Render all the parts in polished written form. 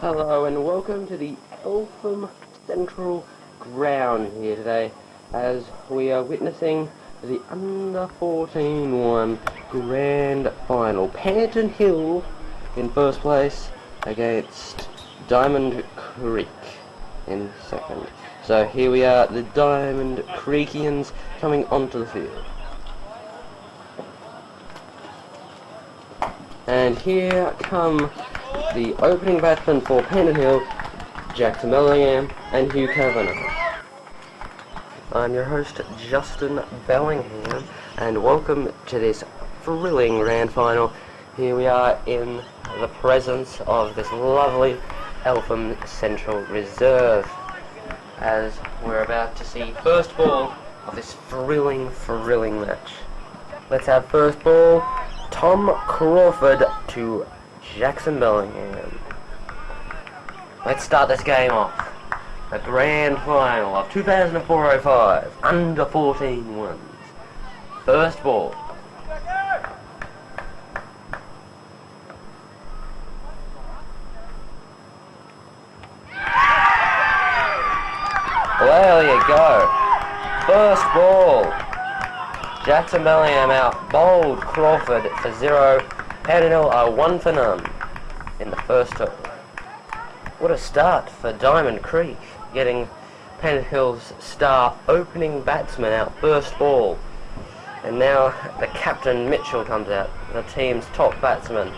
Hello and welcome to the Eltham Central ground here today as we are witnessing the under 14-1 grand final. Panton Hill in first place against Diamond Creek in second. So here we are, the Diamond Creekians coming onto the field. And here come the opening batsmen for Panton Hill, Jackson Bellingham and Hugh Kavanagh. I'm your host, Justen Bellingham, and welcome to this thrilling grand final. Here we are in the presence of this lovely Eltham Central Reserve, as we're about to see first ball of this thrilling match. Let's have first ball, Tom Crawford to Jackson Bellingham. Let's start this game off. The grand final of 2004-05 under 14 ones. First ball. Well, there you go. First ball. Jackson Bellingham out bowled Crawford for 0. Panton Hill are 1 for none in the first over. What a start for Diamond Creek, getting Panton Hill's star opening batsman out first ball. And now the captain Mitchell comes out, the team's top batsman.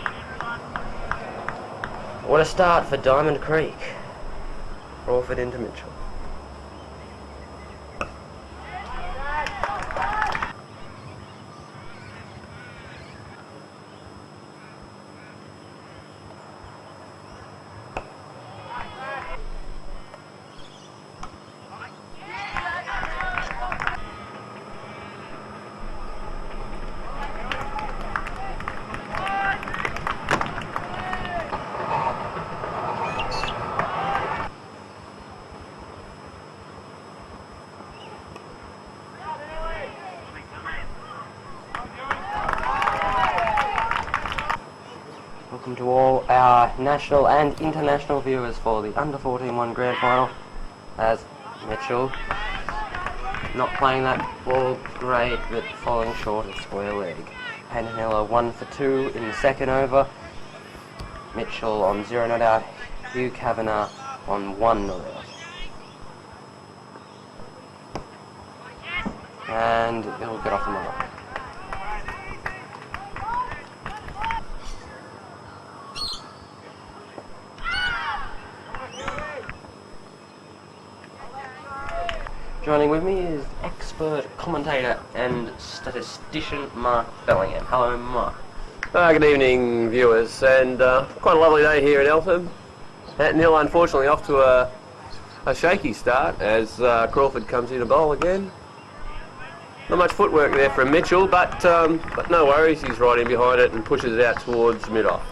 What a start for Diamond Creek. Crawford into Mitchell. Welcome to all our national and international viewers for the under 14-1 grand final, as Mitchell not playing that ball great but falling short of square leg. Panton Hill are 1 for 2 in the second over. Mitchell on 0 not out, Hugh Kavanagh on 1 not out. And it'll get off the mark. Joining with me is expert commentator and statistician Marq Bellingham. Hello, Marq. Good evening, viewers, and quite a lovely day here in Eltham. Panton Hill, unfortunately, off to a shaky start as Crawford comes in to bowl again. Not much footwork there from Mitchell, but no worries, he's right in behind it and pushes it out towards mid-off.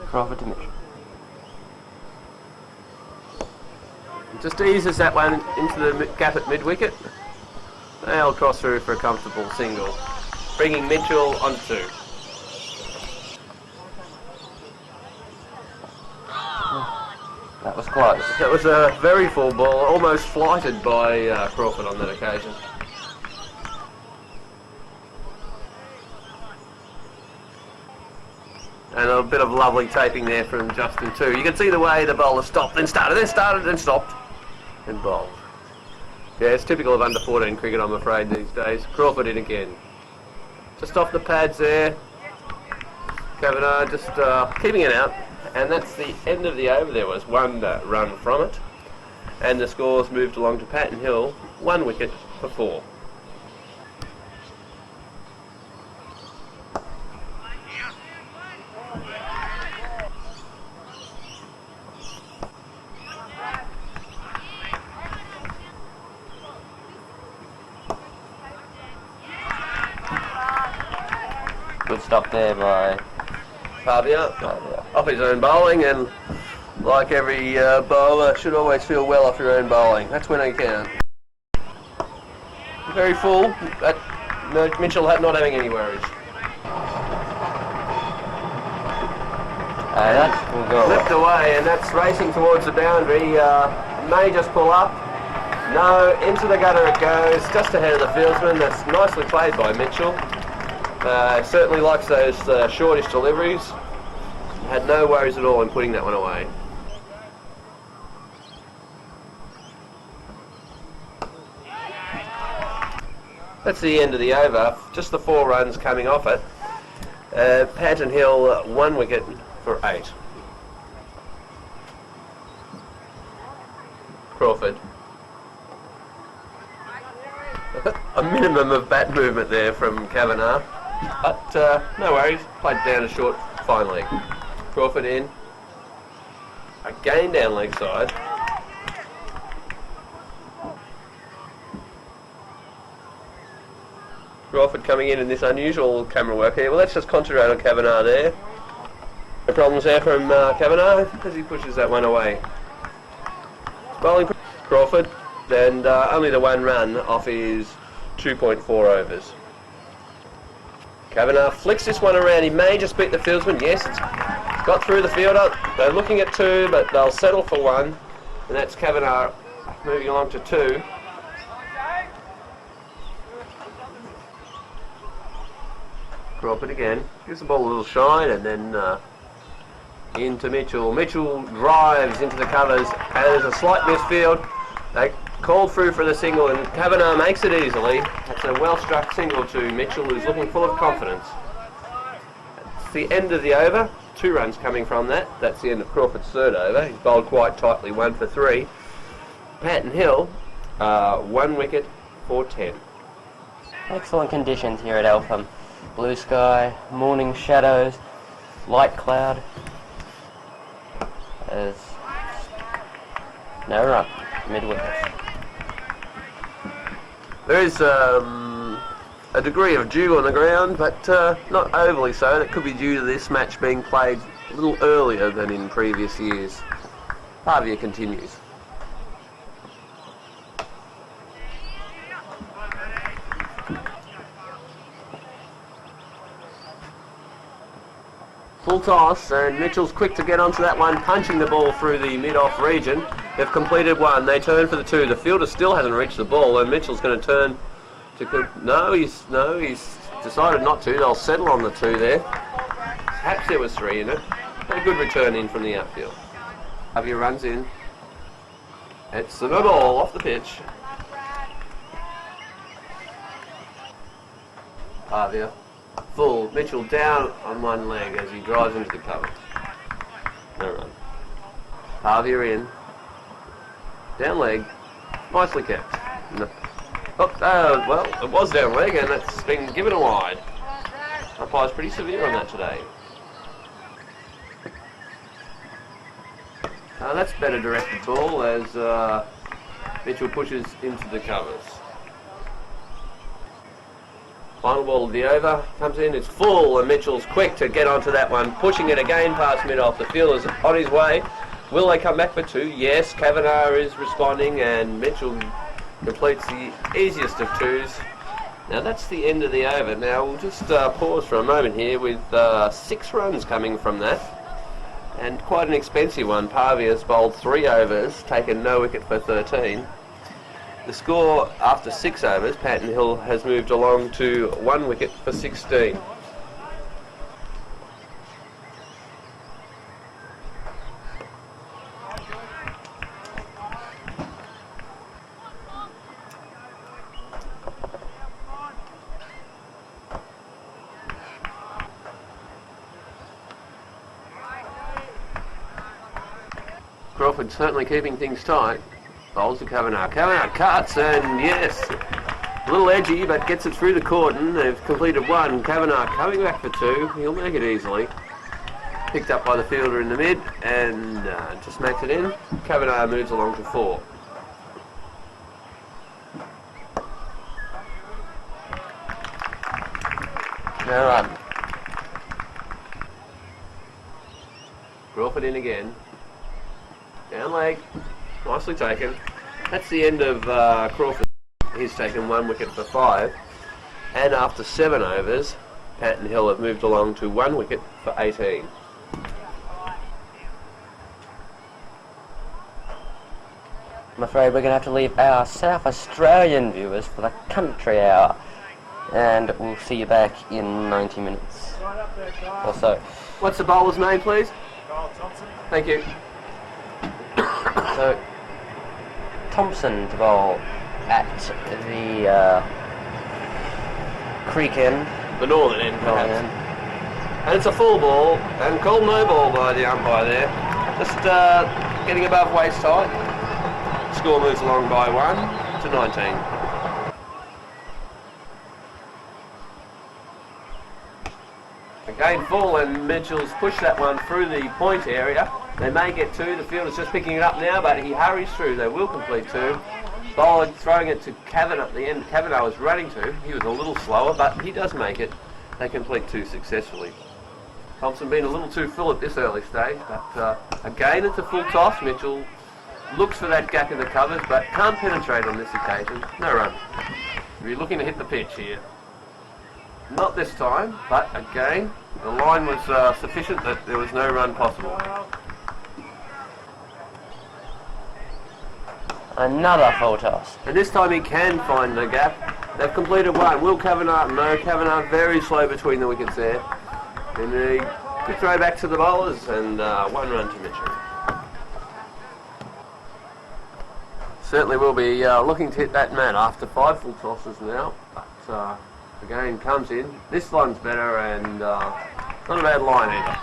Crawford to Mitchell. Just eases that one into the gap at mid-wicket. They'll cross through for a comfortable single, bringing Mitchell on 2. That was close. That was a very full ball, almost flighted by Crawford on that occasion. And a bit of lovely taping there from Justen too. You can see the way the bowler stopped, then started, then stopped, and bowled. Yeah, it's typical of under 14 cricket, I'm afraid, these days. Crawford in again. Just off the pads there. Kavanagh just keeping it out. And that's the end of the over. There was 1 run from it. And the scores moved along to Panton Hill, 1 wicket for 4. Good stop there by Fabio, off his own bowling, and like every bowler, should always feel well off your own bowling. That's when they count. Very full, but No, Mitchell not having any worries. That will go. Flipped away, and that's racing towards the boundary. May just pull up. No, into the gutter it goes, just ahead of the fieldsman. That's nicely played by Mitchell. Certainly likes those shortish deliveries. Had no worries at all in putting that one away. That's the end of the over. Just the 4 runs coming off it. Panton Hill 1 wicket for 8. Crawford. A minimum of bat movement there from Kavanagh, but no worries, played down a short fine leg. Crawford in, again down leg side. Crawford coming in this unusual camera work here. Well, let's just concentrate on Kavanagh there. No problems there from Kavanagh as he pushes that one away. Bowling Crawford, and only the 1 run off his 2.4 overs. Kavanagh flicks this one around. He may just beat the fieldsman. Yes, it's got through the fielder. They're looking at 2, but they'll settle for 1. And that's Kavanagh moving along to 2. Crawford again. Gives the ball a little shine, and then into Mitchell. Mitchell drives into the covers, and there's a slight misfield. They called through for the single, and Kavanagh makes it easily. That's a well-struck single to Mitchell, who's looking full of confidence. It's the end of the over. 2 runs coming from that. That's the end of Crawford's 3rd over. He's bowled quite tightly, 1 for 3. Panton Hill, 1 wicket for 10. Excellent conditions here at Eltham. Blue sky, morning shadows, light cloud. There's no run, mid-wicket. There is a degree of dew on the ground, but not overly so. That could be due to this match being played a little earlier than in previous years. Pavia continues. Full toss, and Mitchell's quick to get onto that one, punching the ball through the mid-off region. They've completed 1. They turn for the 2. The fielder still hasn't reached the ball, and Mitchell's going to turn to... No, he's decided not to. They'll settle on the 2 there. Perhaps there was 3 in it. A good return in from the outfield. Javier runs in. It's the no ball off the pitch. Javier. Full. Mitchell down on 1 leg as he drives into the cover. No run. Javier in. Down leg. Nicely kept. No. Well, it was down leg, and it's been given a wide. Umpire's pretty severe on that today. That's better directed ball as Mitchell pushes into the covers. Final ball of the over comes in, it's full, and Mitchell's quick to get onto that one, pushing it again past mid-off. The fielder's on his way. Will they come back for 2? Yes, Kavanagh is responding, and Mitchell completes the easiest of 2s. Now that's the end of the over. Now we'll just pause for a moment here with 6 runs coming from that, and quite an expensive one. Pavia's bowled 3 overs, taken no wicket for 13. The score after 6 overs, Panton Hill has moved along to 1 wicket for 16. Crawford certainly keeping things tight. Bowls to Kavanagh. Kavanagh cuts, and yes, a little edgy, but gets it through the cordon. They've completed 1. Kavanagh coming back for 2. He'll make it easily. Picked up by the fielder in the mid, and just makes it in. Kavanagh moves along to 4. No run. Crawford in again. Down leg. Nicely taken. That's the end of Crawford. He's taken 1 wicket for 5. And after 7 overs, Panton Hill have moved along to 1 wicket for 18. I'm afraid we're going to have to leave our South Australian viewers for the country hour, and we'll see you back in 90 minutes or so. What's the bowler's name, please? Thompson. Thank you. So, Thompson to bowl at the creek end. The northern end, perhaps. And it's a full ball, and called no ball by the umpire there. Just getting above waist height. Score moves along by 1 to 19. Again full, and Mitchell's pushed that one through the point area. They may get 2, the field is just picking it up now, but he hurries through. They will complete 2. Bowler throwing it to Kavanagh at the end. Kavanagh was running to. He was a little slower, but he does make it. They complete 2 successfully. Thompson been a little too full at this early stage, but again it's a full toss. Mitchell looks for that gap in the covers, but can't penetrate on this occasion. No run. We're looking to hit the pitch here. Not this time, but again, the line was sufficient that there was no run possible. Another full toss. And this time he can find the gap. They've completed 1. Will Kavanagh? No, Kavanagh very slow between the wickets there. And a good throw back to the bowlers, and 1 run to Mitchell. Certainly will be looking to hit that man after 5 full tosses now. But again, comes in. This one's better, and not a bad line either.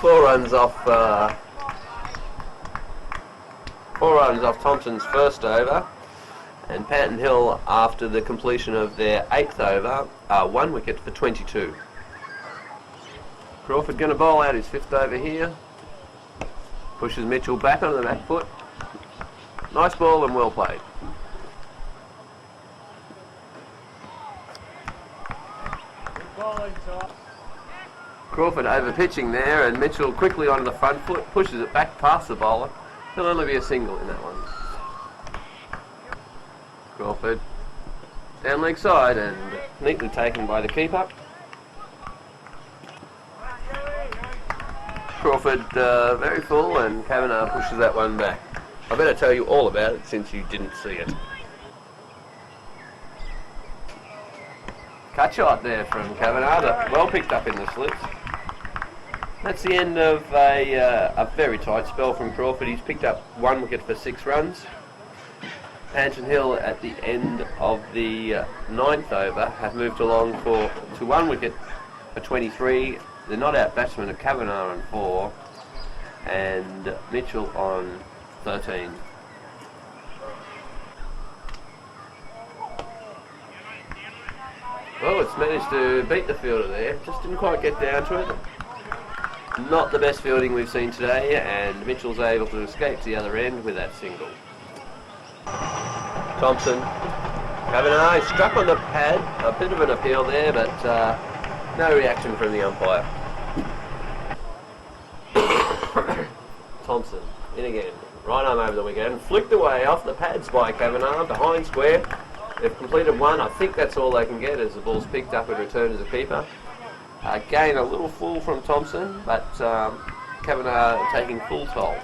4 runs off. 4 runs off Thompson's first over, and Panton Hill, after the completion of their 8th over, 1 wicket for 22. Crawford going to bowl out his 5th over here. Pushes Mitchell back onto the back foot. Nice ball and well played. Crawford over pitching there, and Mitchell quickly onto the front foot, pushes it back past the bowler. There'll only be a single in that one. Crawford down leg side and neatly taken by the keeper. Crawford very full, and Kavanagh pushes that one back. I better tell you all about it since you didn't see it. Cut shot there from Kavanagh, well picked up in the slips. That's the end of a very tight spell from Crawford. He's picked up 1 wicket for 6 runs. Panton Hill at the end of the 9th over have moved along to 1 wicket for 23. The not-out batsmen are Kavanagh on 4 and Mitchell on 13. Well, it's managed to beat the fielder there. Just didn't quite get down to it. Not the best fielding we've seen today, and Mitchell's able to escape to the other end with that single. Thompson, Kavanagh struck on the pad, a bit of an appeal there, but no reaction from the umpire. Thompson, in again, right arm over the wicket, and flicked away off the pads by Kavanagh, behind square. They've completed 1, I think that's all they can get as the ball's picked up and returned as a keeper. Again, a little full from Thompson, but Kavanagh taking full toll.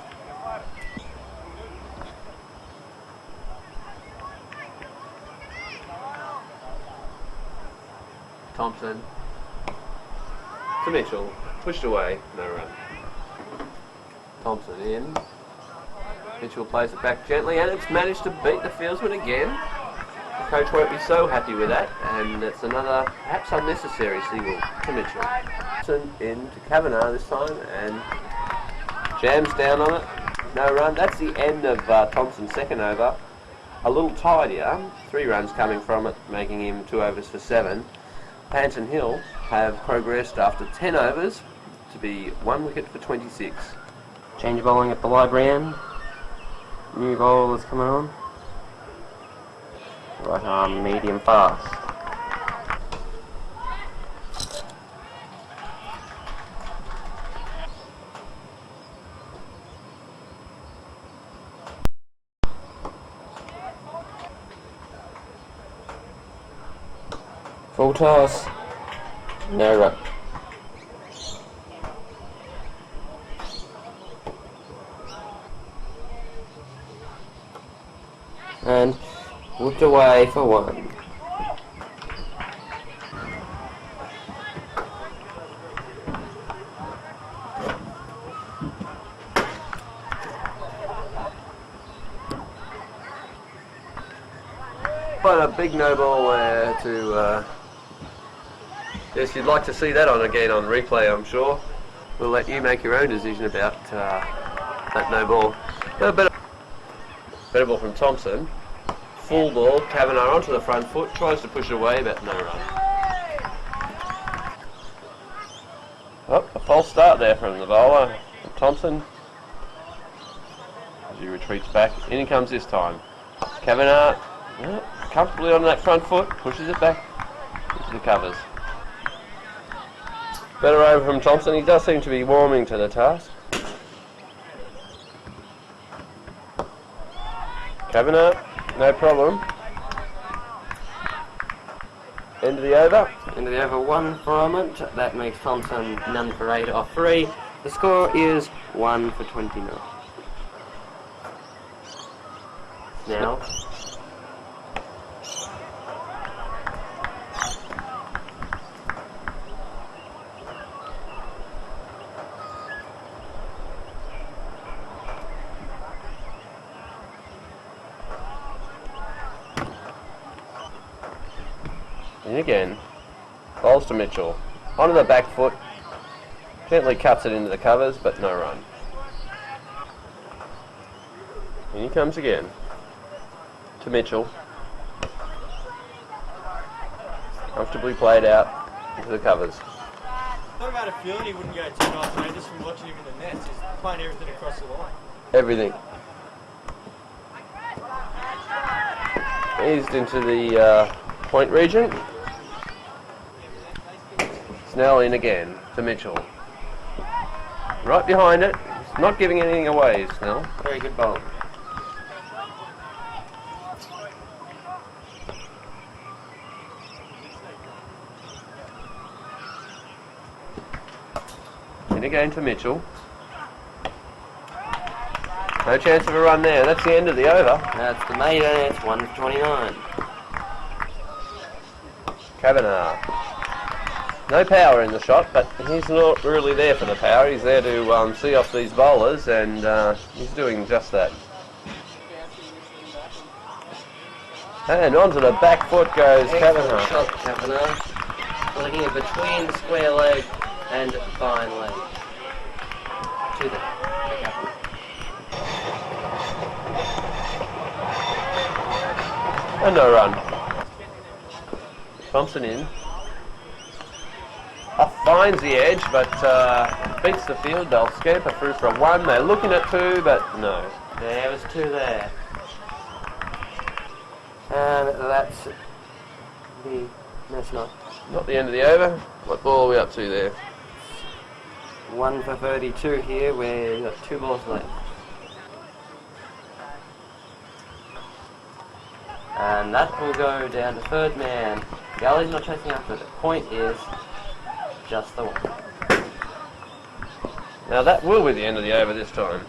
Thompson to Mitchell, pushed away, no run. Thompson in. Mitchell plays it back gently, and it's managed to beat the fieldsman again. The coach won't be so happy with that, and it's another perhaps unnecessary single to Mitchell. Thompson in to Kavanagh this time, and jams down on it. No run. That's the end of Thompson's 2nd over. A little tidier, 3 runs coming from it, making him 2 overs for 7. Panton Hill have progressed after 10 overs to be 1 wicket for 26. Change of bowling at the library end. New bowlers coming on. Right arm, medium fast. Full toss. No run. And whipped away for one. But a big no ball there to... yes, you'd like to see that on again on replay, I'm sure. We'll let you make your own decision about that no ball. Better ball from Thompson. Full ball, Kavanagh onto the front foot, tries to push it away, but no run. Oh, a false start there from the bowler, from Thompson. As he retreats back, in he comes this time. Kavanagh, comfortably on that front foot, pushes it back into the covers. Better over from Thompson, he does seem to be warming to the task. Kavanagh, no problem. End of the over. End of the over, 1 for a moment. That makes Thompson none for 8 off 3. The score is 1 for 29. Now. In again. Bowls to Mitchell. Onto the back foot. Gently cuts it into the covers, but no run. In he comes again. To Mitchell. Comfortably played out into the covers. Thought about a feeling he wouldn't go too nice, mate, just from watching him in the nets. He's playing everything across the line. Everything. Eased into the point region. Snell in again to Mitchell. Right behind it. He's not giving anything away, Snell. Very good bowl. In again to Mitchell. No chance of a run there. That's the end of the over. That's the maiden. It's 1 for 29. Kavanagh. No power in the shot, but he's not really there for the power. He's there to see off these bowlers, and he's doing just that. And onto the back foot goes Kavanagh. Shot, Kavanagh. Looking at between the square leg and fine leg. To the Kavanagh. And no run. Thompson in. Off finds the edge, but beats the field. They'll scamper through for a 1. They're looking at 2, but no. There was 2 there. And that's the... No, it's not. Not the end of the over. What ball are we up to there? 1 for 32 here. We've got 2 balls left. And that will go down to third man. Galley's not chasing after. The point is just the 1. Now that will be the end of the over this time.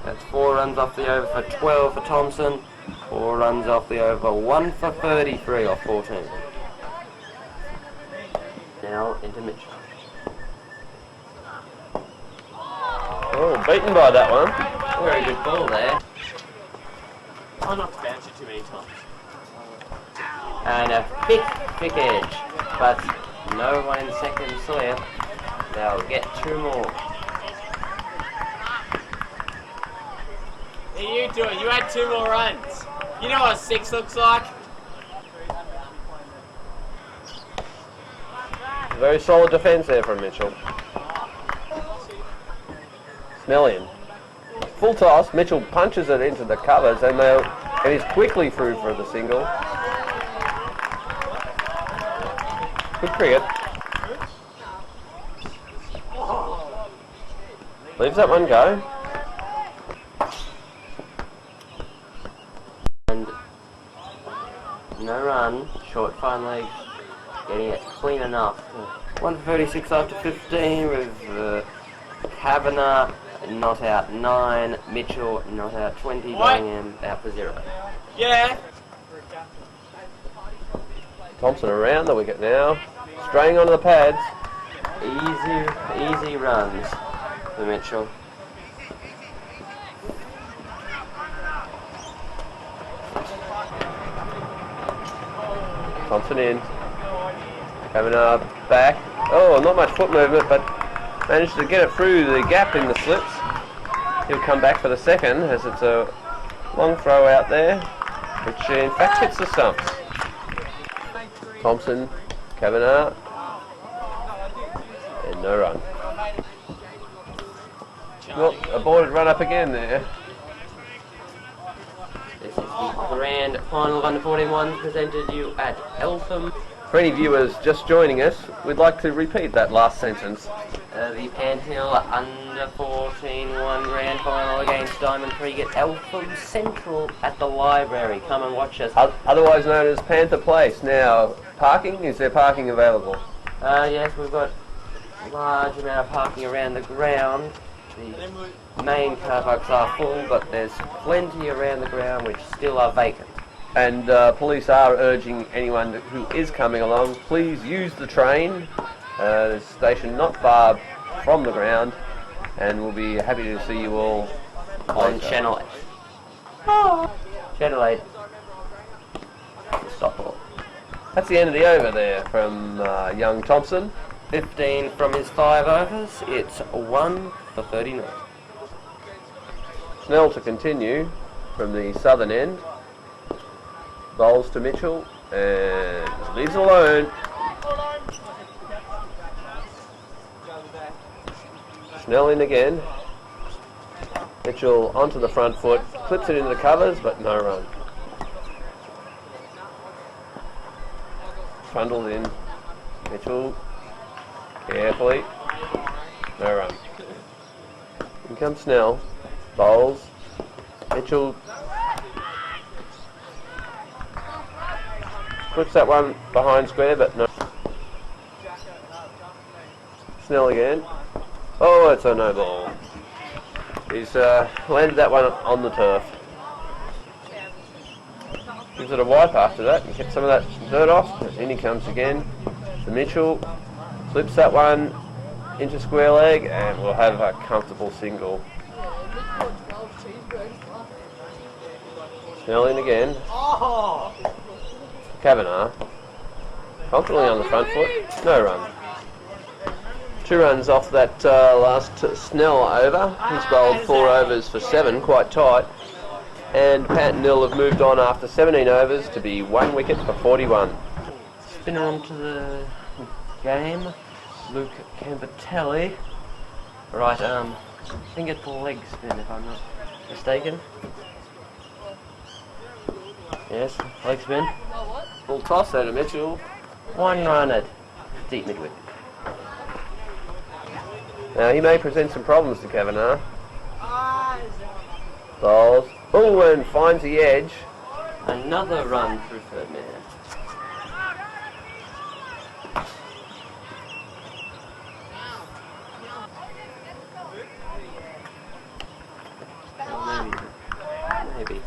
That's 4 runs off the over for 12 for Thompson. 4 runs off the over, 1 for 33 off 14. Now into Mitchell. Oh, beaten by that one. Very good ball there. Try not to bounce it too many times. And a thick edge, but no one in second Sawyer. They'll get 2 more. How you doing? You had 2 more runs. You know what 6 looks like? Very solid defence there from Mitchell. Snell in. Full toss. Mitchell punches it into the covers, and he's quickly through for the single. Good cricket. Leaves that one go. And no run, short fine leg getting it clean enough. 1:36 after 15 with Kavanagh not out 9, Mitchell not out 20, Bellingham out for 0. Yeah. Thompson around the wicket now, straying onto the pads. Easy runs for Mitchell. Thompson in. Kavanagh back. Oh, not much foot movement, but managed to get it through the gap in the slips. He'll come back for the second, as it's a long throw out there, which in fact hits the stumps. Thompson, Kavanagh, and no run. Well, aborted run up again there. This is the grand final of under 14 presented you at Eltham. For any viewers just joining us, we'd like to repeat that last sentence. The Panton under 14 grand final against Diamond Creek at Eltham Central at the library. Come and watch us. Otherwise known as Panther Place. Now, parking, is there parking available? Yes, we've got a large amount of parking around the ground. The main car parks are full, but there's plenty around the ground which still are vacant. And police are urging anyone who is coming along, please use the train. There's a station not far from the ground, and we'll be happy to see you all On Channel 8. Channel 8. Stop all. That's the end of the over there from young Thompson. 15 from his 5 overs. It's 1 for 39. Snell to continue from the southern end. Bowls to Mitchell and leaves it alone. Snell in again. Mitchell onto the front foot, clips it into the covers, but no run. Trundles in. Mitchell carefully. No run. In comes Snell. Bowls. Mitchell puts that one behind square, but no. Snell again. Oh, it's a no ball. He's landed that one on the turf. Gives it a wipe after that and get some of that dirt off. In he comes again. To Mitchell. Flips that one into square leg and we'll have a comfortable single. Snell in again. Kavanagh. Confidently on the front foot. No run. 2 runs off that last Snell over. He's bowled 4 overs for 7, quite tight. And Panton have moved on after 17 overs to be 1 wicket for 41. Spinner onto the game. Luke Campitelli. Right arm. I think it's leg spin if I'm not mistaken. Yes, leg spin. Full toss out of Mitchell. 1 run at deep mid-wicket. Now he may present some problems to Kavanagh. Bowls. Oh, and finds the edge. Another run through third man. Maybe.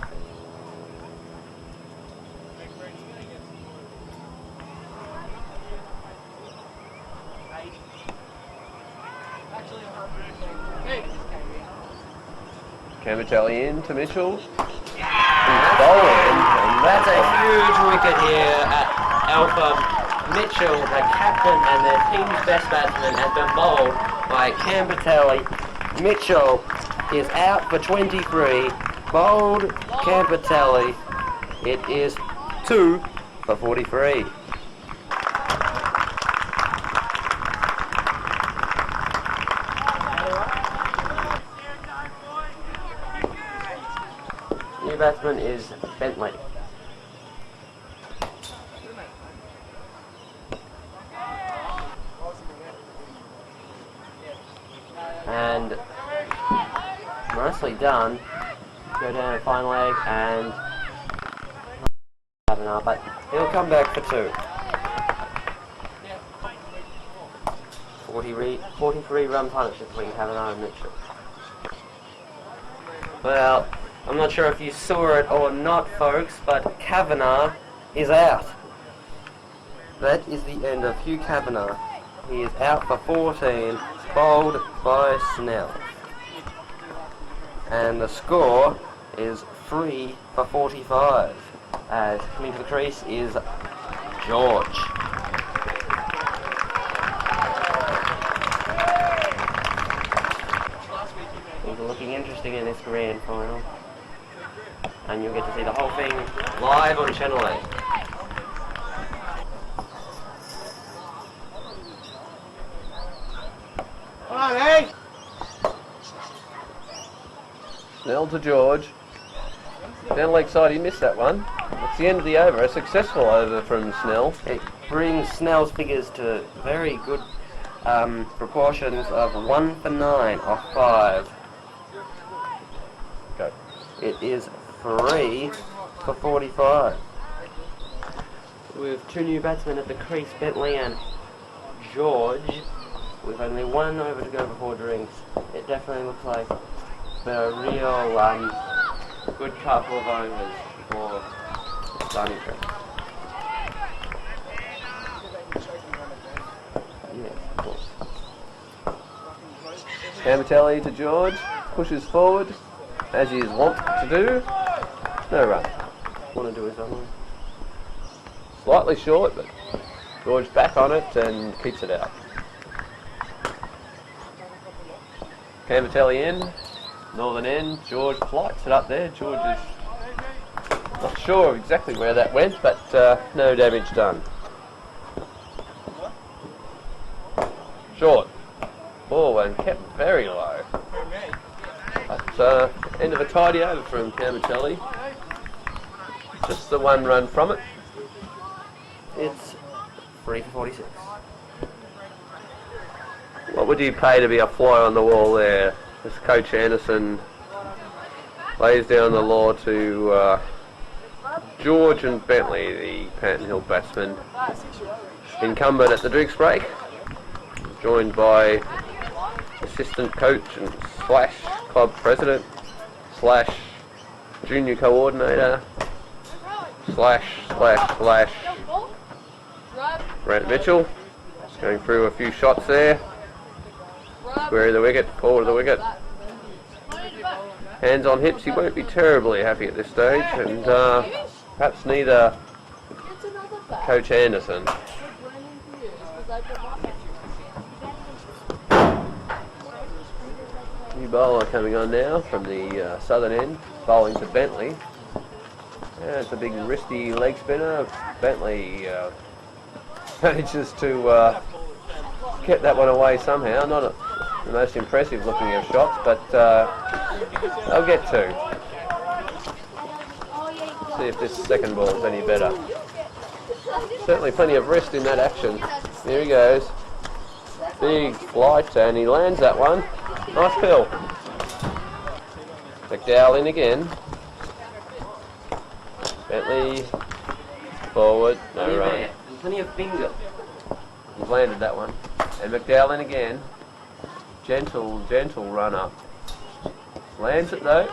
Campitelli in to Mitchell. He's bowling, and That's a huge wicket here at Alpha. Mitchell, the captain and their team's best batsman, has been bowled by Campitelli. Mitchell is out for 23. Bowled Campitelli. It is 2 for 43. New batsman is Bentley. And nicely done. Go down and final leg and but he'll come back for 2. 43 run partnership between Kavanagh and Mitchell. Well, I'm not sure if you saw it or not, folks, but Kavanagh is out. That is the end of Hugh Kavanagh. He is out for 14, bowled by Snell. And the score is 3 for 45. As coming to the crease is George. Things are looking interesting in this grand final. And you'll get to see the whole thing live on Channel 8. Come on, hey! Snell to George. Down leg side, he missed that one. It's the end of the over. A successful over from Snell. It brings Snell's figures to very good proportions of 1 for 9 off 5. Go. It is 3 for 45. With two new batsmen at the crease, Bentley and George, with only one over to go before drinks. It definitely looks like the real good couple of overs before starting trip. Yes, of course. Camatelli to George. Pushes forward, as he is wont to do. No run. Want to do his own one. Slightly short, but George back on it and keeps it out. Camatelli in. Northern end. George flights it up there. George is not sure exactly where that went, but no damage done. Short. Ball and kept very low. But end of a tidy over from Camatelli. Just the one run from it. It's 3 for 46. What would you pay to be a fly on the wall there? As Coach Anderson lays down the law to George and Bentley, the Panton Hill batsman, incumbent at the drinks break, joined by assistant coach and slash club president slash junior coordinator slash Grant Mitchell, going through a few shots there. Square of the wicket, forward of the wicket. Hands on hips, he won't be terribly happy at this stage, and perhaps neither Coach Anderson. New bowler coming on now from the southern end, bowling to Bentley. It's a big wristy leg spinner. Bentley manages to get that one away somehow. Not the most impressive looking of shots, but they'll get two. See if this second ball is any better. Certainly plenty of wrist in that action. Here he goes. Big flight, and he lands that one. Nice pill. McDowell in again. Bentley forward, no run. Plenty of finger. He's landed that one. And McDowell in again. Gentle run up. Lands it though.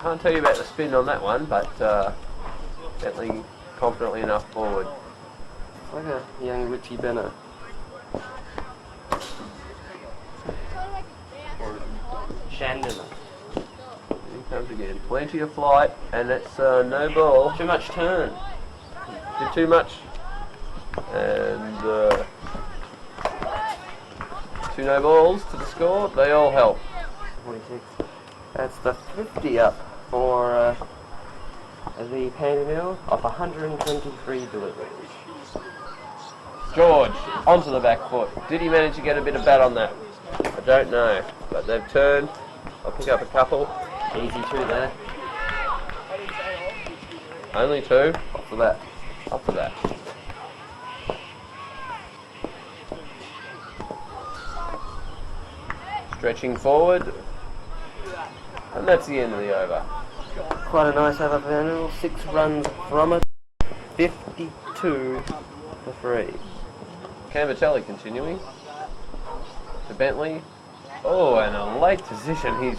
Can't tell you about the spin on that one, but Bentley confidently enough forward. Like a young Richie Benner. Or Shandon. Here he comes again. Plenty of flight, and it's no ball. Too much turn. Did too much. And 2 no balls to the score. They all help. 46. That's the 50 up for the Panton Hill off 123 deliveries. George, onto the back foot. Did he manage to get a bit of bat on that? I don't know, but they've turned. I'll pick up a couple. Easy 2 there. Only 2. Off the bat. Up for that. Stretching forward. And that's the end of the over. Quite a nice over for Panton Hill. 6 runs from it. 52 for 3. Cambertelli continuing to Bentley. Oh, and a late position. He's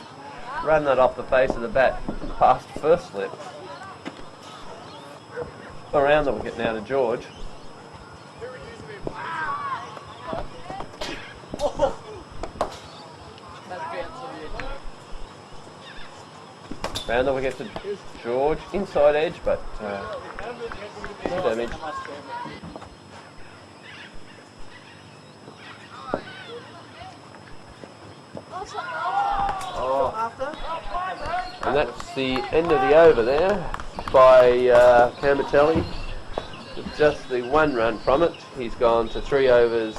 run that off the face of the bat past first slip. Around the wicket now to George. Round the wicket to George, inside edge, but no damage. And that's the end of the over there by Cambertelli. With just the 1 run from it, he's gone to 3 overs,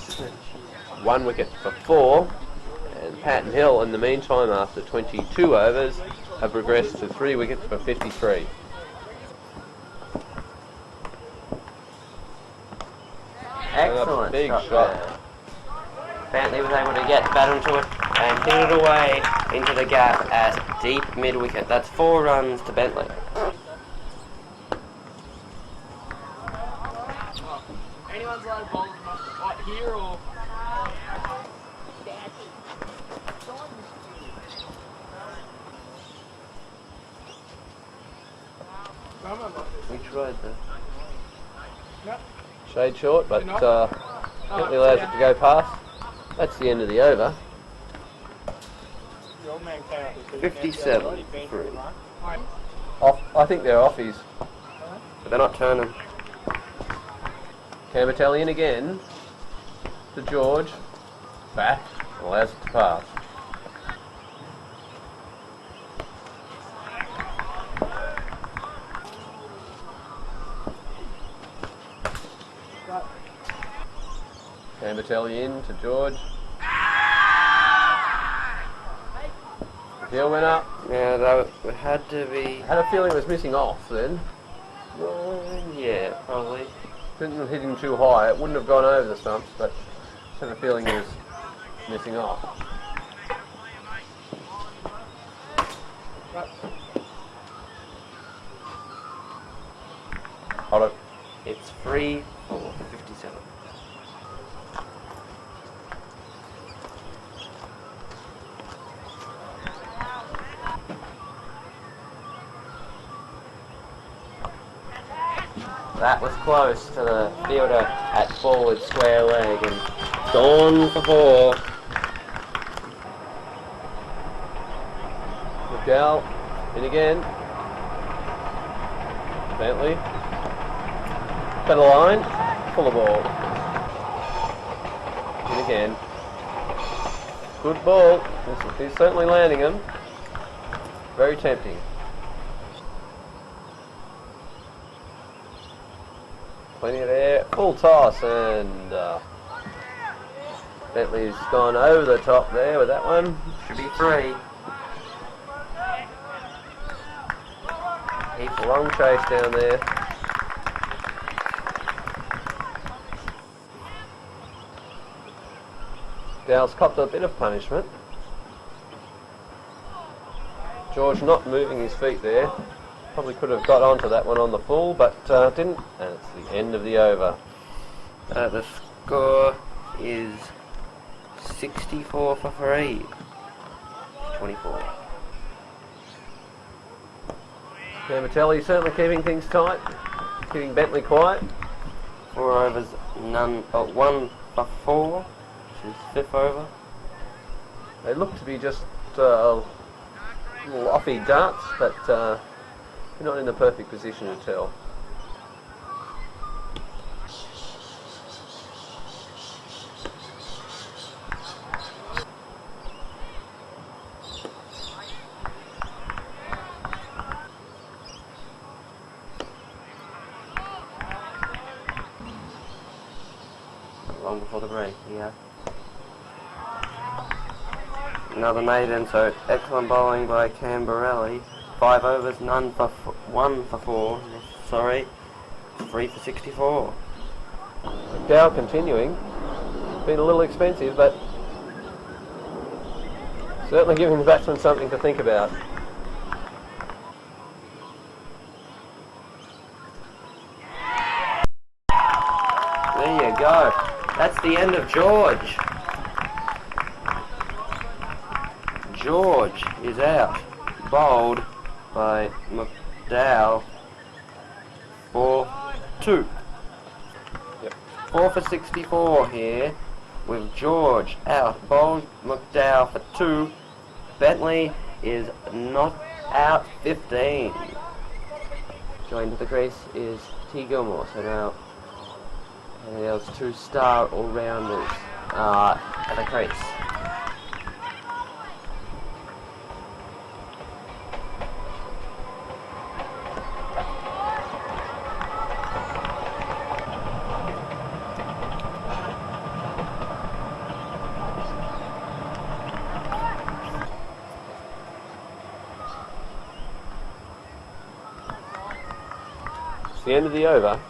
1 wicket for 4. And Panton Hill, in the meantime, after 22 overs, have regressed to 3 wickets for 53. Excellent big shot. shot. Bentley was able to get the bat onto it and hit it away into the gap at deep mid-wicket. That's 4 runs to Bentley. Anyone's allowed to bowl right here or? We tried the shade short, but Bentley allows it to go past. That's the end of the over. The old man came up with 57 for him. Off, I think they're offies. But they're not turning. Cambertelli in again to George. Back, allows it to pass. Cambertelli in to George. Heel went up. Yeah, that had to be... I had a feeling it was missing off then. yeah, probably. Didn't hit him too high. It wouldn't have gone over the stumps, but I had a feeling he was missing off. Hold it. It's 3 for 57. That was close to the fielder at forward square leg and gone for 4. McDowell in again. Bentley. Better line. Full of ball. In again. Good ball. He's certainly landing him. Very tempting. Plenty of air, full toss, and Bentley's gone over the top there with that one. Should be 3. Heaps of long chase down there. Dowell's copped a bit of punishment. George not moving his feet there. Probably could have got onto that one on the full, but didn't. And it's the end of the over. The score is 64 for 3. 24. Cambertelli certainly keeping things tight. Keeping Bentley quiet. 4 overs, 1 for 4, which is 5th over. They look to be just little offy darts, but you're not in the perfect position to tell. Long before the break, yeah. Another maiden, so excellent bowling by Cambertelli. 5 overs, 1 for 4. Sorry, 3 for 64. Dow continuing. Been a little expensive, but certainly giving the batsman something to think about. There you go. That's the end of George. George is out. Bowled by McDowell for 2. Yep. 4 for 64 here with George out. Bowled McDowell for 2. Bentley is not out 15. Going to the crease is T. Gilmore. So now there's 2 star all-rounders at the crease. The end of the over.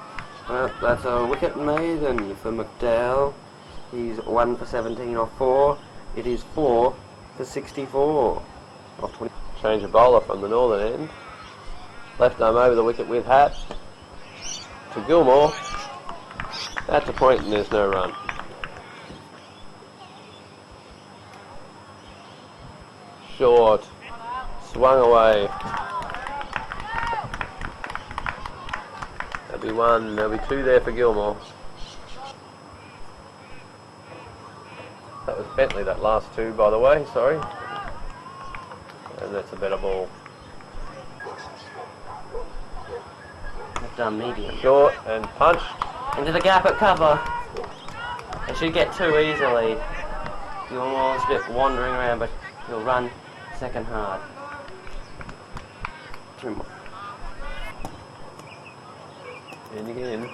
Well, that's a wicket maiden for McDowell. He's 1 for 17 off 4. It is 4 for 64 off 20. Change of bowler from the northern end. Left arm over the wicket with Hat to Gilmore. That's a point and there's no run. Short. Swung away. There'll be 1, there'll be 2 there for Gilmore. That was Bentley, that last 2, by the way, sorry. And that's a better ball. They've done medium. Short and punched. Into the gap at cover. They should get 2 easily. Gilmore's a bit wandering around, but he'll run second hard. 2 more. And again.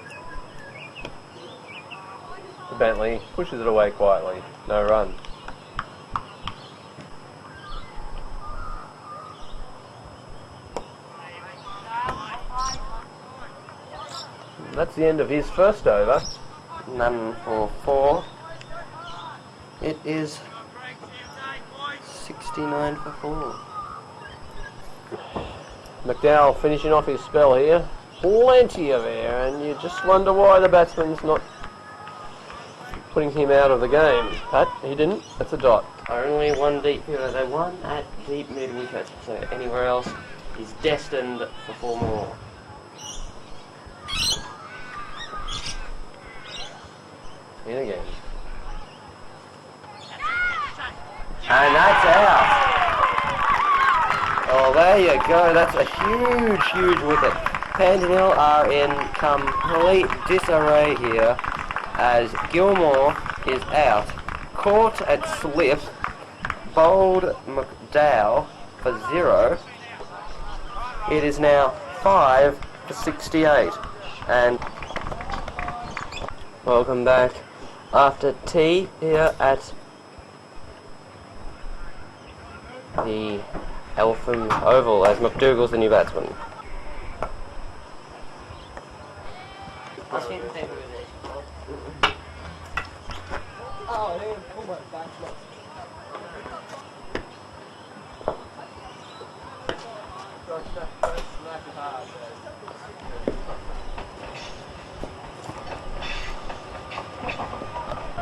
To Bentley, pushes it away quietly. No run. That's the end of his first over. None for 4. It is 69 for 4. McDowell finishing off his spell here. Plenty of air, and you just wonder why the batsman's not putting him out of the game. Pat, he didn't. That's a dot. Only 1 deep here. They won at deep mid-wicket, so anywhere else is destined for 4 more. In again. And that's out. Oh, there you go. That's a huge, huge wicket. Panton are in complete disarray here as Gilmore is out. Caught at slip. Bowled McDowell for 0. It is now 5 for 68. And welcome back after tea here at the Eltham Oval as McDougall's the new batsman.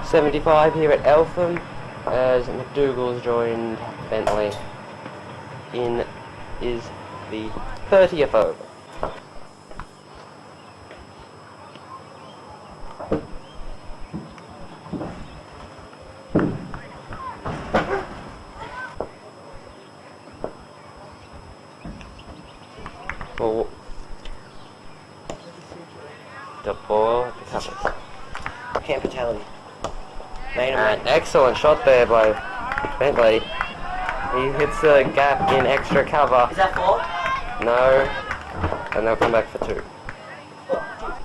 .75 here at Eltham as McDougall's joined Bentley. In is the 30th over. Ball. The ball at the covers. Campitelli. An excellent shot there by Bentley. He hits the gap in extra cover. Is that 4? No. And they'll come back for 2.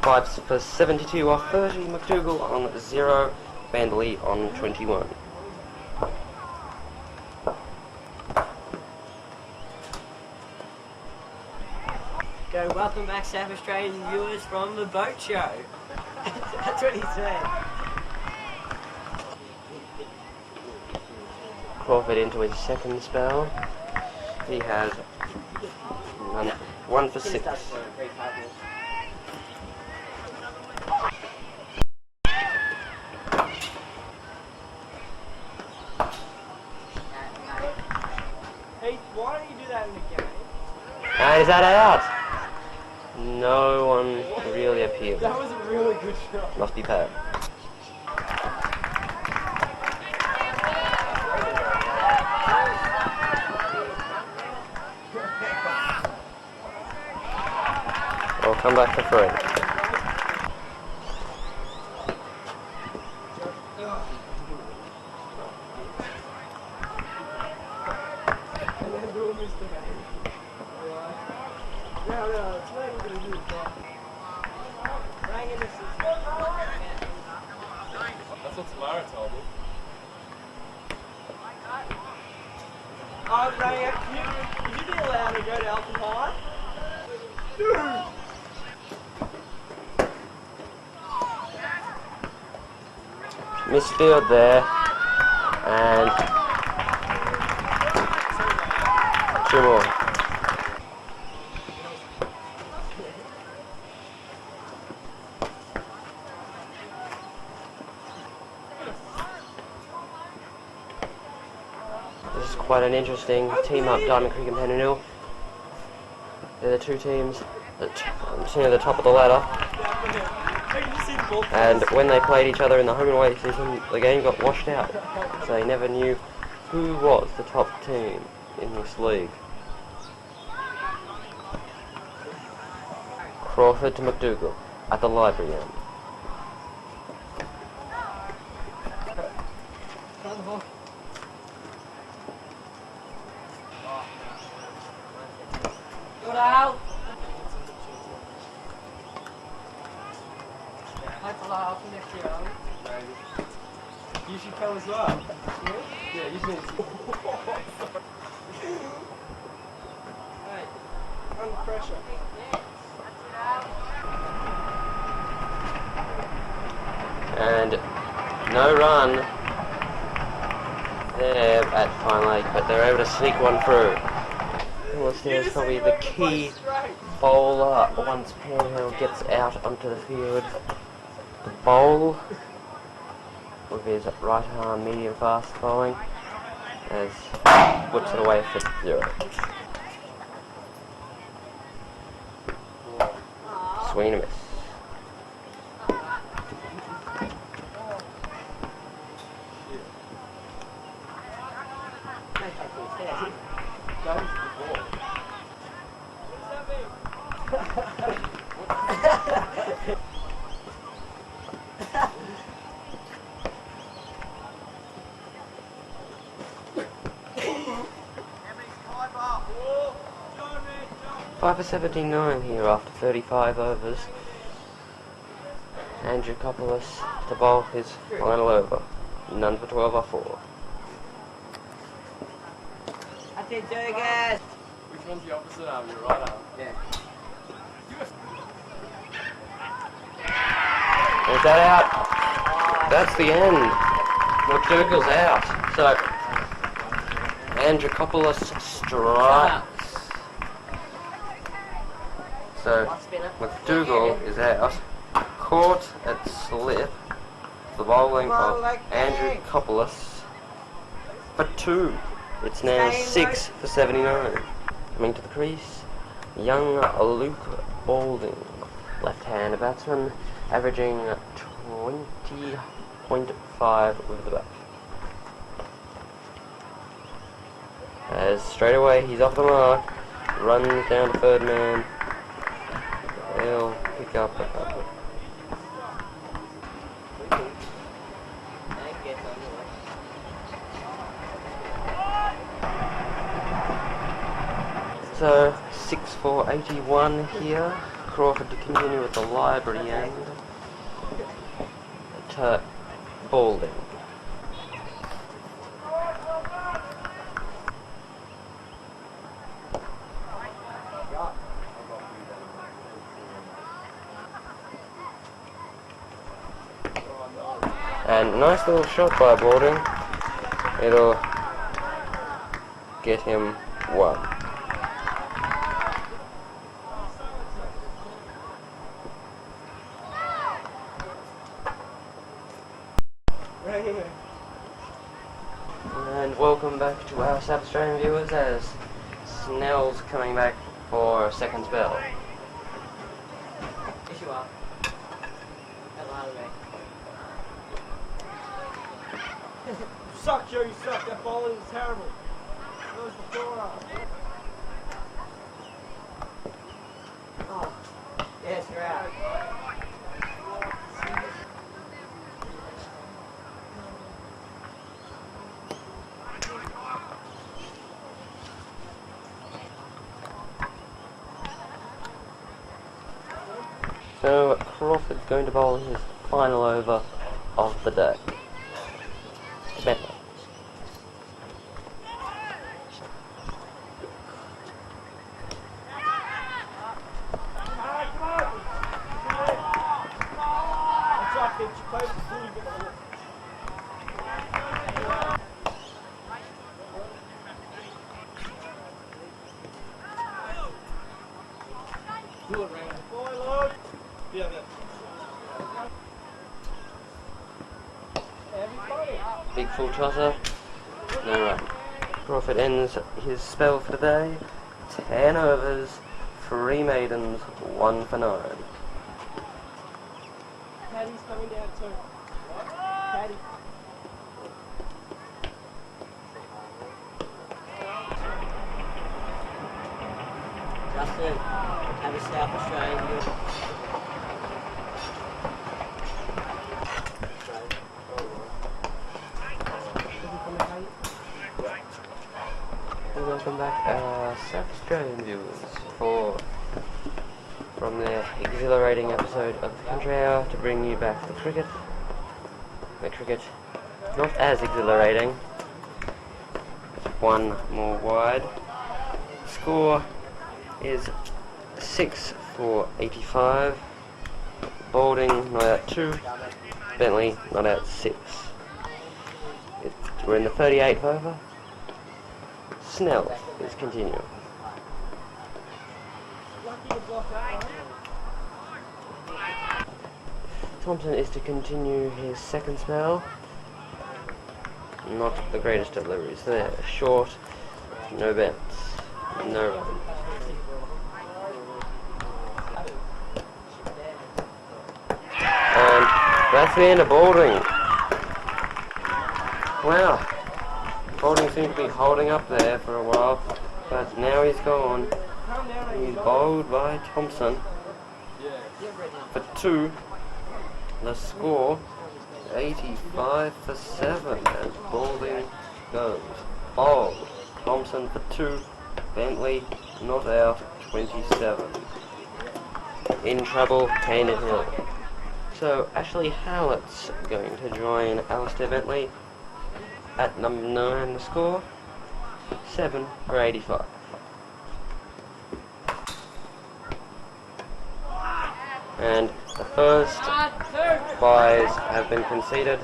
5 for 72 off 30. McDougall on 0. Bentley on 21. Go, welcome back South Australian viewers from the boat show. That's what he said. Crawford into his second spell. He has 1 for 6. Is that out? No one really appeared. That was a really good shot. Must be Pat. We'll come back to free. That's what Tamara told me. Oh, Ray, would you be allowed to go to Alpha High? Misfield there. And 2 more. This is quite an interesting team up, Diamond Creek and Panton Hill. They're the two teams that near the top of the ladder. And when they played each other in the home and away season, the game got washed out. So they never knew who was the top team in this league. Crawford to McDougall at the library end. Good out. Hopefully I'll come next year. You should come as well. Yeah, you should. Hey, under pressure. And no run there at Pine Lake, but they're able to sneak one through. Willis is probably the key bowler once Panton gets out onto the field. The bowl with his right arm medium fast bowling as whips it away for 0. Swing and a miss. Five for 79 here after 35 overs. Andrew Kopulis to bowl his final over. None for 12 off 4. I think doing it. Which one's the opposite arm? Your right arm? Yeah. Is that out? That's the end. McDougall's out. So Andrew Kopulis strikes. So McDougall is out. Caught at slip. The bowling of Andrew Kopulis for 2. It's now 6 for 79. Coming to the crease, young Luke Balding, left-hand batsman, averaging 20.5 with the bat. As straight away he's off the mark, runs down to third man. They'll pick up a couple. So 6 for 81 here. Crawford to continue with the library end to Balding. And nice little shot by Balding. It'll get him 1. And welcome back to our South Australian viewers as Snell's coming back for second spell. Yes, you are. Don't lie to me. You suck, Joe, you suck. That bowler is terrible. Where's the Dora? Oh. Yes, you're out. So Crawford's going to bowl his final over of the day. Bentley. Big full tosser, no run. Crawford ends his spell for the day. 10 overs, 3 maidens, 1 for 9. Paddy's coming down too. Paddy. Justin, have a South Australian view. Welcome back, South Australian viewers, from the exhilarating episode of the Country Hour to bring you back the cricket. The cricket, not as exhilarating. One more wide. Score is 6 for 85. Balding not out 2. Bentley not out 6. We're in the 38th over. Snell is continuing. Thompson is to continue his second spell. Not the greatest deliveries there. Short, no bends, no run. And that's the end of Balding. Wow. Balding seemed to be holding up there for a while, but now he's gone. He's bowled by Thompson for 2. The score 85 for 7 as Balding goes. Bowled Thompson for 2. Bentley not out 27. In trouble, Panton Hill. So Ashley Howlett's going to join Alistair Bentley at number 9. The score 7 for 85. And the first byes have been conceded.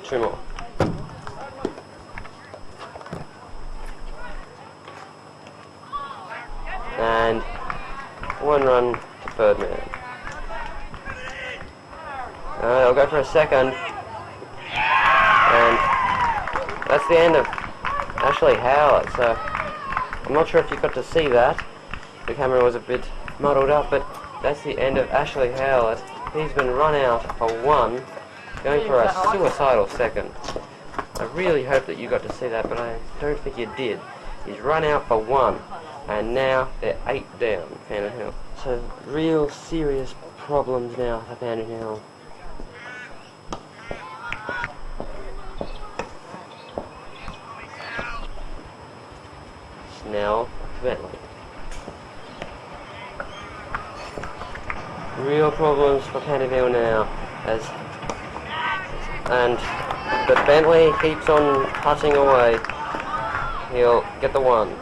Two more. And 1 run to third man. I'll go for a second. And that's the end of Ashley Howlett. So I'm not sure if you got to see that. The camera was a bit muddled up, but that's the end of Ashley Howlett. He's been run out for 1, going for a suicidal second. I really hope that you got to see that, but I don't think you did. He's run out for 1, and now they're 8 down, Panton Hill. So real serious problems now for Panton Hill. Now, Bentley. Real problems for Panton Hill now, but Bentley keeps on putting away. He'll get the 1.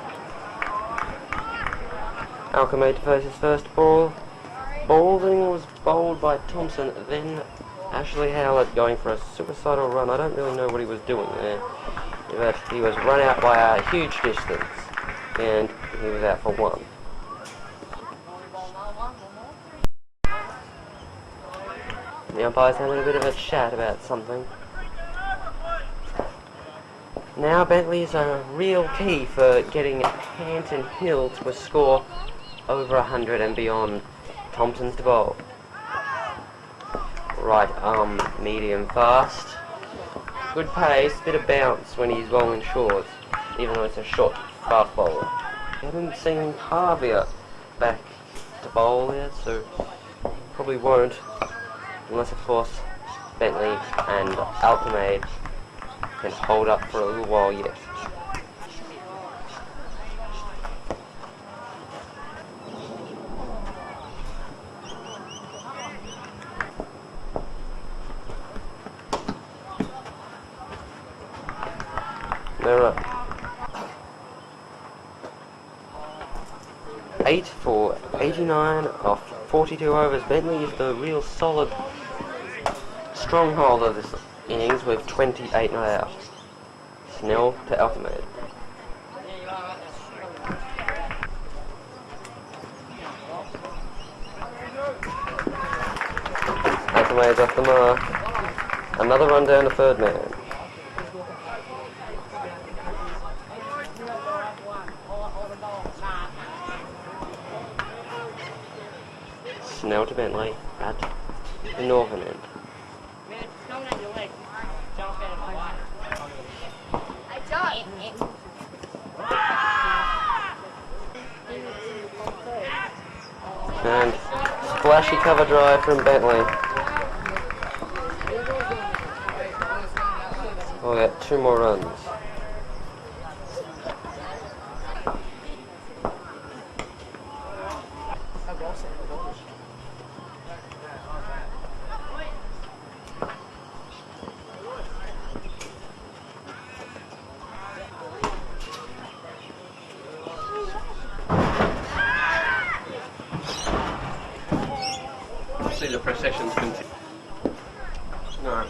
Alchemy to face his first ball. Balding was bowled by Thompson, then Ashley Howlett going for a suicidal run. I don't really know what he was doing there, but he was run out by a huge distance, and he was out for 1. The umpire's having a bit of a chat about something. Now Bentley's a real key for getting Panton Hill to a score over 100 and beyond. Thompson's to bowl. Right arm, medium fast. Good pace, bit of bounce when he's bowling short, even though it's a short, fast bowler. We haven't seen Harvey back to bowl yet, so probably won't, unless of course Bentley and Alchemade can hold up for a little while yet. They're up. 8 for 89 off 42 overs. Bentley is the real solid stronghold of this innings with 28 not out. Snell to Alchemade. Alchemade's off the mark. Another run down to third man. Snell to Bentley at the northern end. And splashy cover drive from Bentley. We'll get 2 more runs. See the processions continue. No.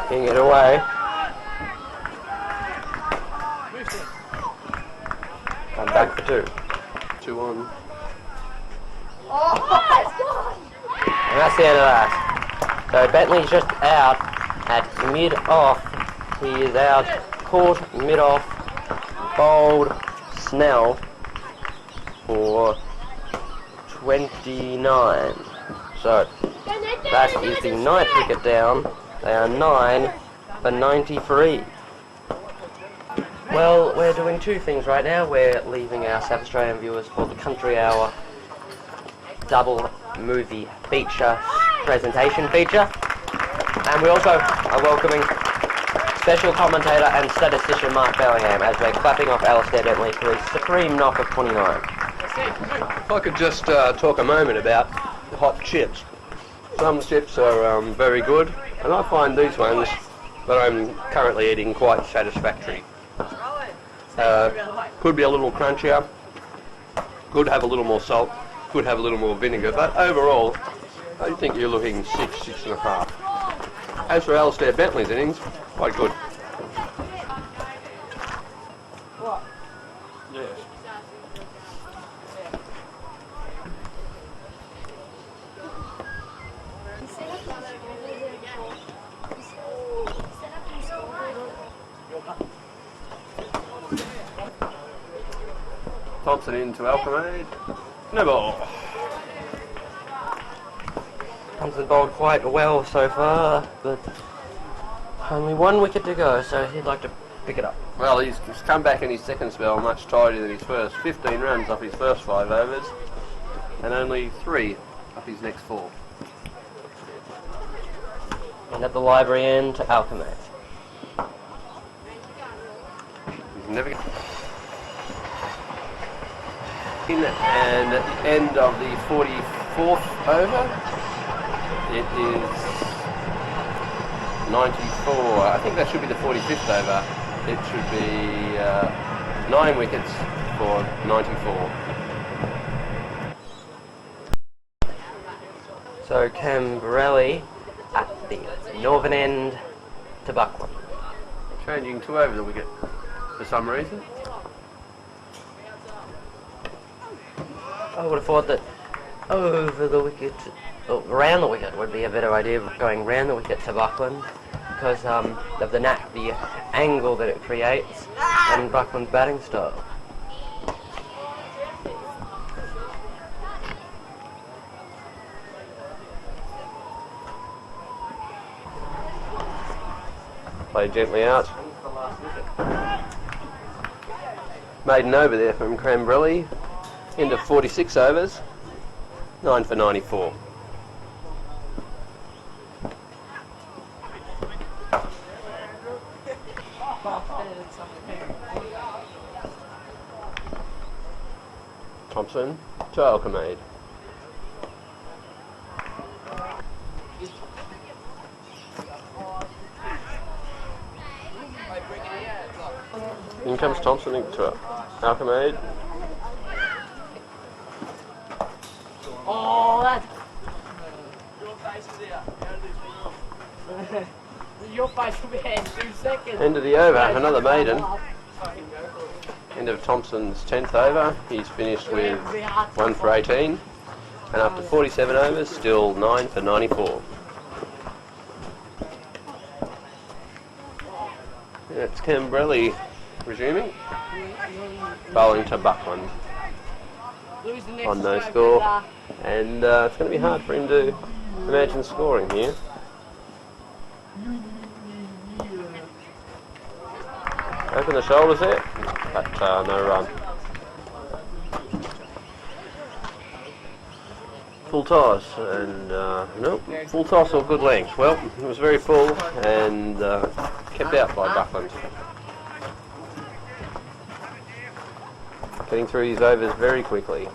Getting it away. I'm back for 2. 2 on. And that's the end of that. So Bentley's just out at mid-off. He is out, caught mid-off, bowled Snell for 29. So that is the 9th wicket down. They are 9 for 93. Well, we're doing 2 things right now. We're leaving our South Australian viewers for the Country Hour double movie feature presentation feature, and we also are welcoming special commentator and statistician Marq as we're clapping off Alistair Bentley for his supreme knock of 29. If I could just talk a moment about the hot chips. Some chips are very good, and I find these ones that I'm currently eating quite satisfactory. Could be a little crunchier, could have a little more salt, could have a little more vinegar, but overall I think you're looking 6, 6.5. As for Alistair Bentley's innings, quite good. Yes. Thompson into Alchemade. No ball. Thompson bowled quite well so far, but only 1 wicket to go, so he'd like to pick it up. Well, he's come back in his second spell much tidier than his first. 15 runs off his first 5 overs, and only 3 off his next 4. And at the library end to Alchemade. He's never and at the end of the 44th over, it is 94. I think that should be the 45th over. It should be 9 wickets for 94. So Camberelli at the northern end to Butler. changing to over the wicket for some reason. I would have thought that over the wicket, or round the wicket would be a better idea, going round the wicket to Buckland, because of the angle that it creates and Buckland's batting style. Played gently out. Maiden over there from Cranbrelly. End of 46 overs. 9 for 94. Thompson to Alchemade. In comes Thompson into Alchemade. Oh, that's... Your face will be here in 2 seconds. End of the over, another maiden. End of Thompson's 10th over. He's finished with 1 for 18. And after 47 overs, still 9 for 94. It's Cranbrelly resuming. Bowling to Buckland on no score. And it's going to be hard for him to imagine scoring here. Open the shoulders there, but no run. Full toss, and nope, full toss or good length. Well, it was very full and kept out by Buckland. Getting through his overs very quickly.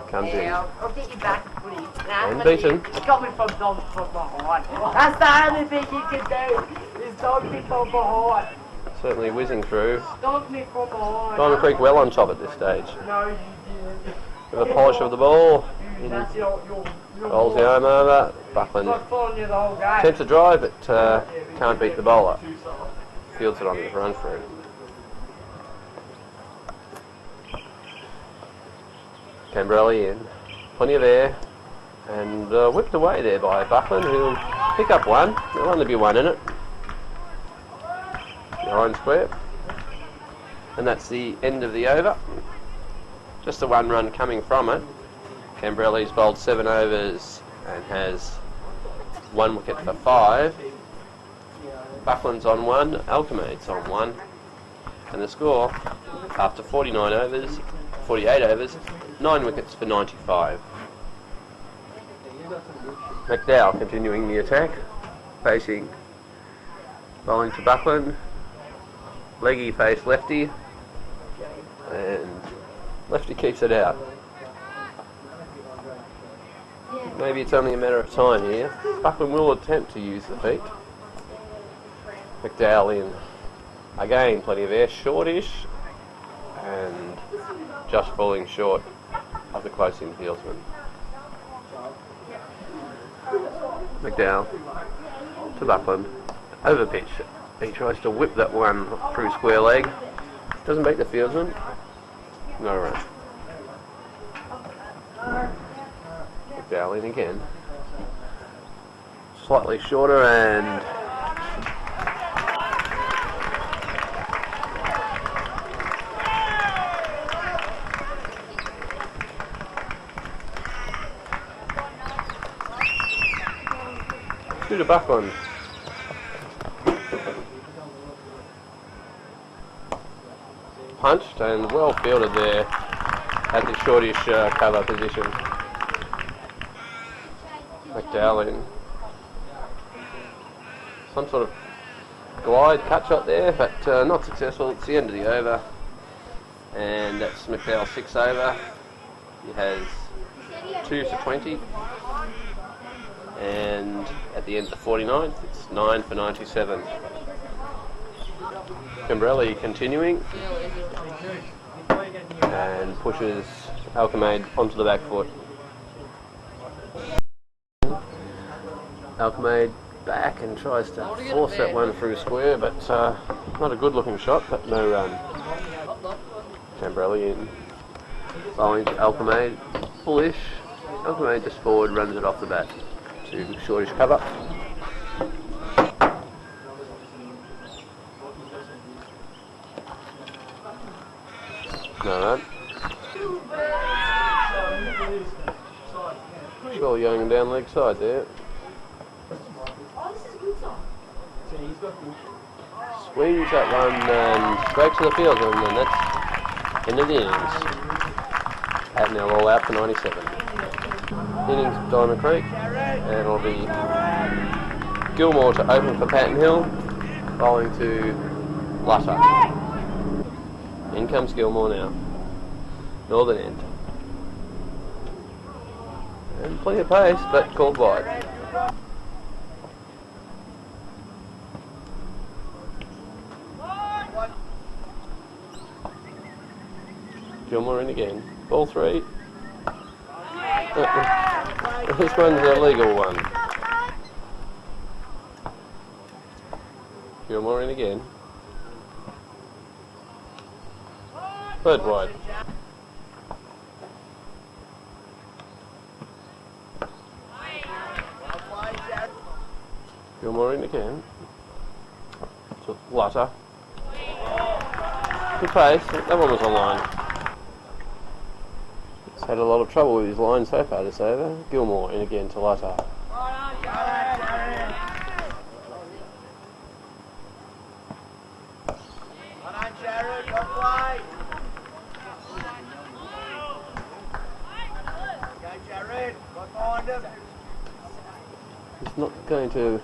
Comes in. I'll get you back, please. And beaten. He got me from behind. That's the only thing he can do, is dog me from behind. Certainly whizzing through. Dog me from behind. Diamond Creek well on top at this stage. No, you didn't. With the polish of the ball. That's your Bowls the home over. Buckland not following you the whole game. attempts a drive, but can't beat the bowler. Fields it on his run through. Cranbrelly in. Plenty of air. And whipped away there by Buckland, who'll pick up one. There'll only be one in it. Behind square. And that's the end of the over. Just the 1 run coming from it. Cranbrelly's bowled 7 overs and has 1 wicket for 5. Buckland's on 1, Alchemade's on 1. And the score, after 48 overs, 9 wickets for 95. McDowell continuing the attack, facing bowling to Buckland. Leggy face lefty, and lefty keeps it out. Maybe it's only a matter of time here. Buckland will attempt to use the feet. McDowell in. Again, plenty of air, shortish, and just falling short of the close-in fieldsman. McDowell to Buckland. Over pitch. He tries to whip that one through square leg. Doesn't beat the fieldsman. No run. McDowell in again. Slightly shorter and to Buckland. Punched and well fielded there at the shortish cover position. McDowell in. Some sort of glide cut shot there, but not successful. It's the end of the over, and that's McDowell's 6th over. He has 2 for 20. And at the end of the 49th, it's 9 for 97. Cranbrelly continuing and pushes Alchemade onto the back foot. Alchemade back and tries to force that one through square, but Not a good looking shot, but no Cambrelli in. Bowling to Alchemade. Bullish. Alchemade just forward, runs it off the bat to shortish cover. No run. Surely going down leg side there. Swings that one and straight to the field, and then that's end of the innings. At now all out for 97. Innings Diamond Creek, and it'll be Gilmore to open for Panton Hill, bowling to Butler. In comes Gilmore now. Northern end. And plenty of pace, but called wide. Gilmore in again. Ball 3. This one's a legal one. Gilmore in again. Third wide. Gilmore in again. To Lutter. Good pace. That one was on line. He's had a lot of trouble with his line so far this over. Gilmore in again to Lutter. He's not going to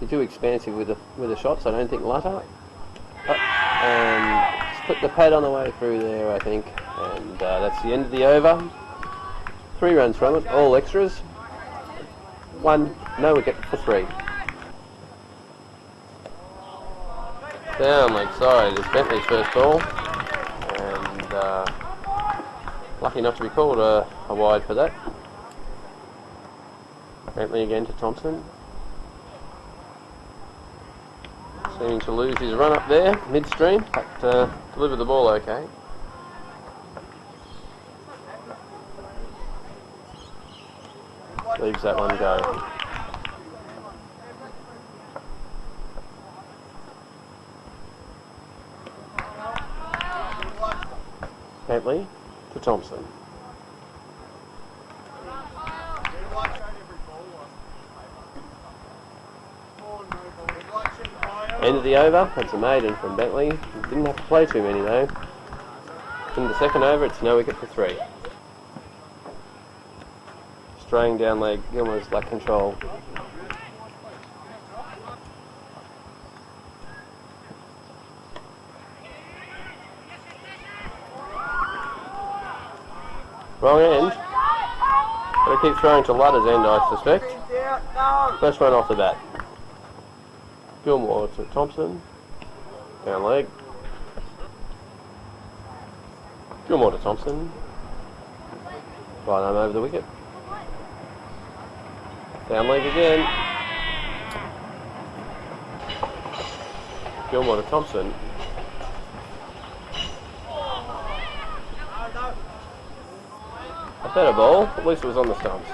be too expansive with the shots, I don't think, Lutter. And split the pad on the way through there, I think. And that's the end of the over. 3 runs from it, all extras. 1, no wicket for 3. Down leg side is Bentley's first ball. And lucky not to be called a wide for that. Bentley again to Thompson. Seeming to lose his run up there, midstream, but delivered the ball okay. Leaves that one go. Bentley to Thompson. End of the over, that's a maiden from Bentley. Didn't have to play too many though. In the second over, it's no wicket for 3. Straying down leg, Gilmore's lack control. Wrong end. Gotta keep throwing to Lutter's end, I suspect. First one off the bat. Gilmore to Thompson. Down leg. Gilmore to Thompson. Right arm over the wicket. Down leg again. Gilmore to Thompson. A better ball, at least it was on the stumps.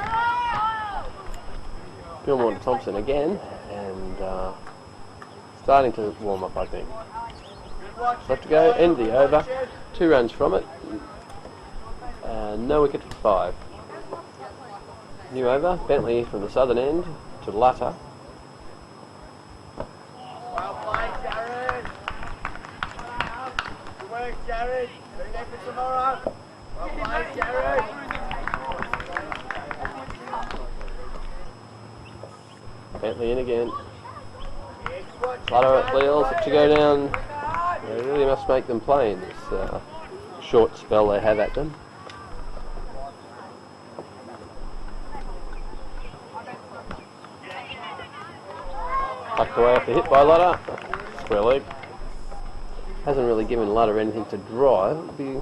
Gilmore to Thompson again, and starting to warm up, I think. Left to go, end of the over. 2 runs from it. No wicket for 5. New over, Bentley from the southern end to Lutter. Well played, Jared. Good work, Jared. Be there for tomorrow. Well played, Jared. Bentley in again. Lutter at Leals to go down. They really must make them play in this short spell they have at them. Tucked away after hit by Lutter. Square leg. Hasn't really given Lutter anything to drive. It'd be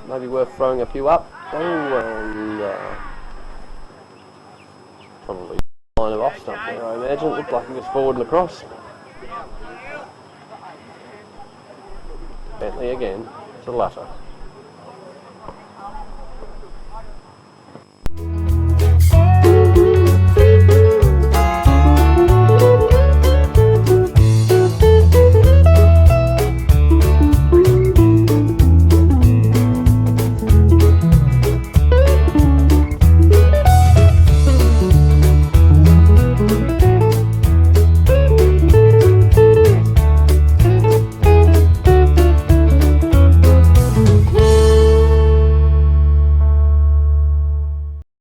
maybe worth throwing a few up. And probably line of off stump there, I imagine. It looked like he was forward and across. Bentley again to Lutter.